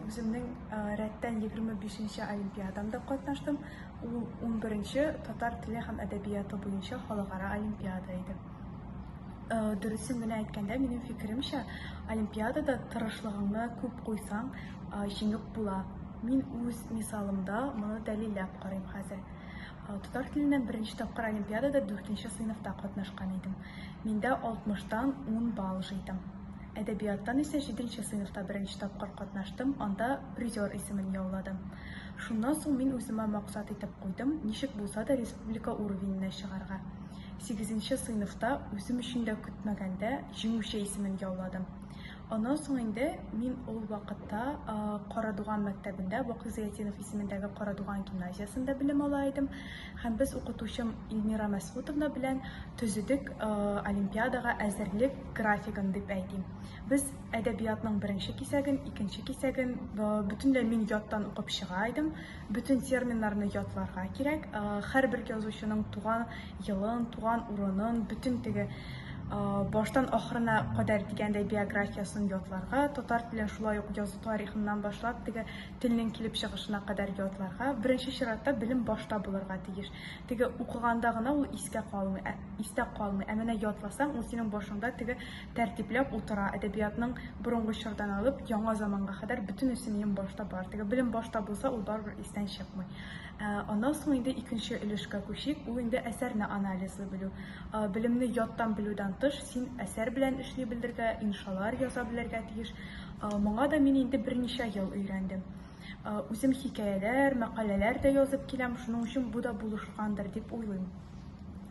өзімнің рәттен 25-ші олимпиадамда қатнаштым. Ол 11-ші татар тілі һәм әдәбияты бойынша халықара олимпиада еді. Дұрысын гына әйткәндә, минем фикеремчә, олимпиадада тырышлыгыңны күп куйсаң, җиңеп була. Мин үз мисалымда моны дәлилләп карыйм хәзер. Татар теленнән беренче тапкыр олимпиадада 4-нче сыйныфта катнашкан идем. Миндә 60-тан 10 балл җыйдым. Әдәбияттан исә 7-нче сыйныфта беренче тапкыр катнаштым, анда призер исемен яуладым. Шуннан соң мин үземә максат итеп куйдым, ничек булса да республика уровененә чыгарга. 8-нче сыйныфта үзем өчен дә көтмәгәндә җиңүче исемен яуладым. Аннан соң инде мин ул вакытта Карадуган мәктәбендә, Вакыйф Зыятдинов исемендәге Карадуган гимназиясында белем ала идем. Һәм без укытучым Илмира Мәсгудовна белән төзедек олимпиадага әзерлек графигын дип әйтим. Без әдәбиятның беренче кисәген, икенче кисәген бөтенләй мин яттан укып чыга идем. Bütün терминнарны ятларга кирәк. Һәрбер язучының туган елын, туган урынын, bütün теге баштан ахырына кадәр дигәндәй биографиясын ятларга, татар телен шулай ук язу тарихыннан башлап, теге телнең килеп чыгышына кадәр ятларга, беренче чиратта белем башта булырга тиеш. Теге укыганда гына ул искә калмый, ә менә ятласаң, ул синең башыңда теге тәртипләп утыра. Әдәбиятның борынгы чордан алып, яңа заманга кадәр бөтенесе минем башта бар. Теге белем башта булса, ул барыбер истән чыкмый. Аннан соң инде икенче өлешкә күчик, ул инде әсәрне анализы белү. Белемне яттан белүдән тыш, син әсәр белән эшли белергә, иншалар яза белергә тиеш. Моңа да мин инде берничә ел өйрәндем. Үзем хикәяләр, мәкаләләр дә язып киләм, шуның өчен бу да булышкандыр дип уйлыйм.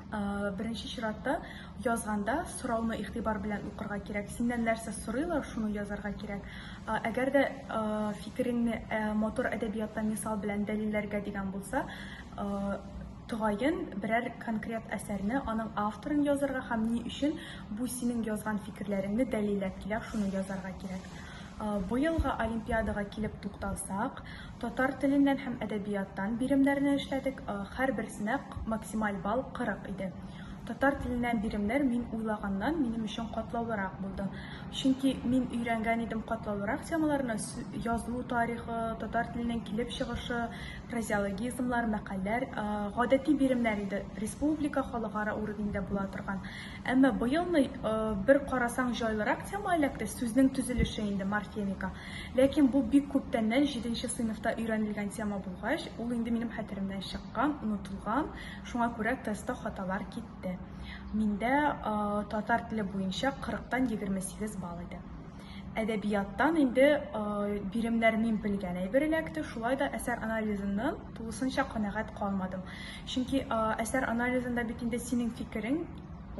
Беренче чиратта язганда сорауны игътибар белән укырга кирәк. Синнән нәрсә сорыйлар, шуны язарга кирәк. Әгәр дә фикереңне мотор әдәбияттан мисал белән дәлилләргә дигән булса, тугайын берәр конкрет әсәрне, аның авторын язарга һәм ни өчен бу синең язган фикерләреңне дәлилләп килә, шуны язарга кирәк. Бу елга олимпиадага килеп тукталсак, татар теленнән һәм әдәбияттан биремнәрне эшләдек. Һәрберсенә максималь балл 40 иде. Татар теленнән биремнәр мин уйлаганнан минем өчен катлаулырак булды. Чөнки мин өйрәнгән идем катлаулырак темаларны, язу тарихы, татар теленең килеп чыгышы, фразеологизмлар, мәкаләләр, гадәти биремнәр иде. Республика, халыкара уровеньдә була торган. Әмма бу елны бер карасаң җайлырак тема эләкте, сүзнең төзелеше инде морфемика. Ләкин бу бик күптәннән 7-нче сыйныфта өйрәнелгән тема булгач, ул инде минем хәтеремнән чыккан, онытылган. Шуңа күрә тестта хаталар китте. Миндә татар теле буенча 40-тан 28 балл иде. Әдәбияттан инде биремнәр мин белгән әйбер эләкте, шулай да әсәр анализыннан тулысынча канәгать калмадым. Чөнки әсәр анализында бит инде синең фикерең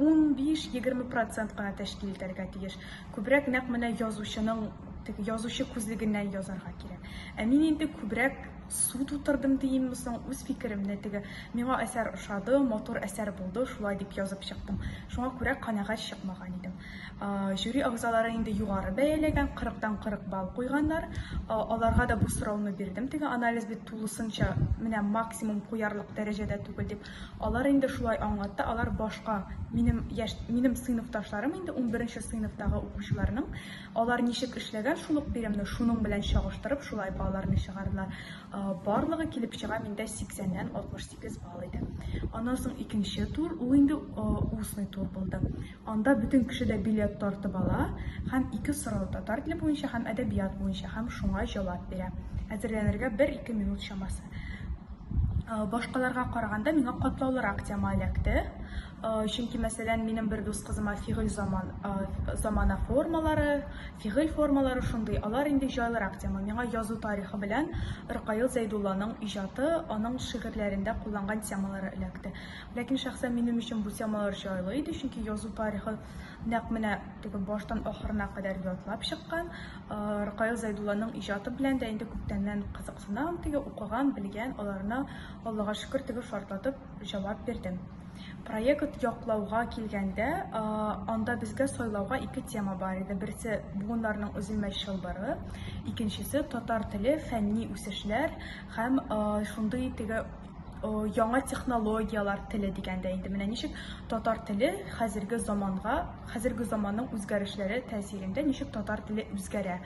15-20% кына тәшкил итәргә тиеш. Күбрәк нәкъ менә язучы күзлегеннән язарга кирәк. Мин инде күбрәк су тутырдым диемме соң, үз фикеремне теге миңа әсәр ошады, мотор әсәр булды, шулай дип язып чыктым. Шуңа күрә канәгать чыкмаган идем. Жюри агзалары инде югары бәяләгән, 40-тан 40 балл куйганнар. Аларга да бу сорауны бирдем. Теге анализ бит тулысынча менә максимум куярлык дәрәҗәдә түгел дип. Алар инде шулай аңлатты. Алар башка минем сыйныфташларым инде 11-нче сыйныфтагы укучыларның алар ничек эшләгән шул ук биремне шуның белән чагыштырып шулай балларны чыгардылар. Барлыгы килеп чыга миндә 80-нән 68 балл иде. Аннан соң икенче тур, ул инде устный тур булды. Анда бүтән кеше дә билет тартып ала һәм 2 сорау татар теле буенча һәм әдәбият буенча һәм шуңа җавап бирә. Әзерләнергә 1-2 минут чамасы. Башкаларга караганда миңа катлаулырак тема эләкте. Чөнки мәсәлән минем бер дус кызыма фигыль замана формалары, фигыль формалары шундый, алар инде җайлырак тема. Миңа язу тарихы белән Рыкаил Зәйдулланың иҗаты, аның шигырьләрендә кулланган темалары эләкте. Ләкин шәхсән минем өчен бу темалар җайлы иде, чөнки язу тарихы нәкъ менә теге баштан ахырына кадәр ятлап чыккан. Рыкаил Зәйдулланың иҗаты белән дә инде күптәннән кызыксынам, теге укыган, белгән, аларны Аллага шөкер теге шартлатып җавап бирдем. Проект яклауга килгәндә, анда безгә сайлауга 2 тема бар иде. Берсе буыннарның өзелмәс чылбыры, икенчесе татар теле, фәнни үсешләр һәм шундый теге яңа технологиялар теле дигәндә инде менә ничек татар теле хәзерге заманның үзгәрешләре тәэсирендә ничек татар теле үзгәрә.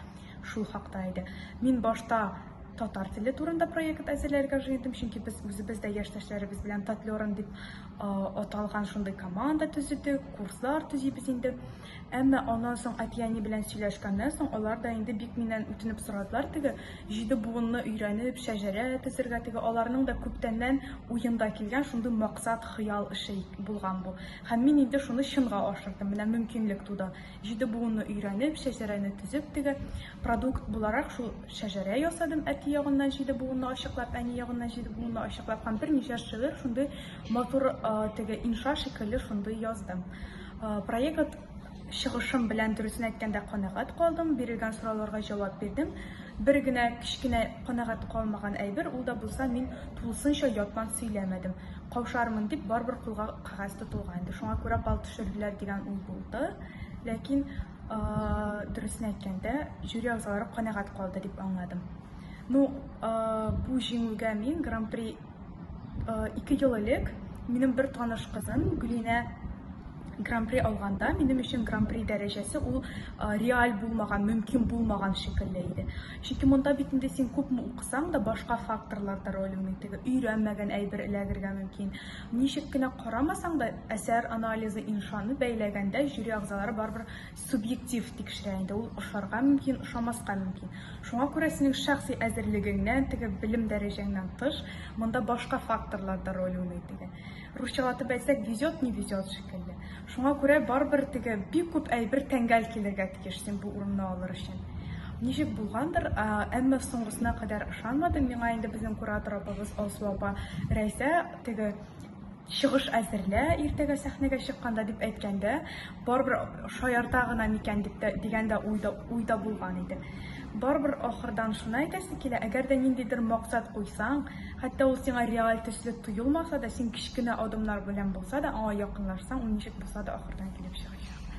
шул хакта иде. Мин башта татар теле турында проект әзерләргә җыендым, чөнки без үзебездә яшьтәшләребез белән Татлерон дип аталган шундый команда төзедек, курслар төзибез инде. Әмма аннан соң әтияни белән сөйләшкәннән соң алар да инде бик миннән үтенеп сорадылар, теге җиде буынны өйрәнеп, шәҗәрә төзергә, теге аларның да күптәннән уенда килгән шундый максат, хыял эше булган бу. Һәм мин инде шуны чынга ашырдым. Менә мөмкинлек туды. Җиде буынны өйрәнеп, шәҗәрәне төзеп, теге продукт буларак шул шәҗәрә ясадым. Әти ягыннан җиде буынны ачыклап, әни ягыннан җиде буынны ачыклап, һәм берничә шигырь шундый матур теге инша шикелле шундый яздым. Проект чыгышым белән дөресен әйткәндә канәгать калдым, бирелгән сорауларга җавап бирдем. Бер генә кичкенә канәгать калмаган әйбер, ул да булса мин тулысынча ятман сөйләмәдем. Каушармын дип барбер кулга кагаз тотылган иде. Шуңа күрә бал төшерделәр дигән уй булды. Ләкин дөресен әйткәндә жюри әгъзалары канәгать калды дип аңладым. Ну, бу җиңүгә мин Гран-при 2 ел элек минем бер таныш кызым Гөлинә Гран-при алганда, минем өчен Гран-при дәрәҗәсе ул реаль булмаган, мөмкин булмаган шикелле иде. Чөнки монда бит инде син күпме укысаң да башка факторлар да роль уйный. Теге өйрәнмәгән әйбер эләгергә мөмкин. Ничек кенә карамасаң да әсәр анализы иншаны бәйләгәндә жюри әгъзалары барбер субъектив тикшерә инде. Ул ошарга мөмкин, ошамаска мөмкин. Шуңа күрә синең шәхси әзерлегеңнән, теге белем дәрәҗәңнән тыш, монда башка факторлар да роль уйный теге. Русчалатып әйтсәк, везет, не везет шикелле. Шуңа күрә барбер теге бик күп әйбер тәңгәл килергә тиеш син бу урынны алыр өчен. Ничек булгандыр, әмма соңгысына кадәр ышанмадым. Миңа инде безнең куратор апабыз Алсу апа Рәйсә теге чыгыш әзерлә, иртәгә сәхнәгә чыкканда дип әйткәндә, барбер шаярта гына микән дип дигәндә уйда булган иде. Барбер ахырдан шуны әйтәсе килә, әгәр дә ниндидер максат куйсаң, хәтта ул сиңа реаль төсле тоелмаса да, син кичкенә адымнар белән булса да, аңа якынлашсаң, ул ничек булса да ахырдан килеп чыгачак.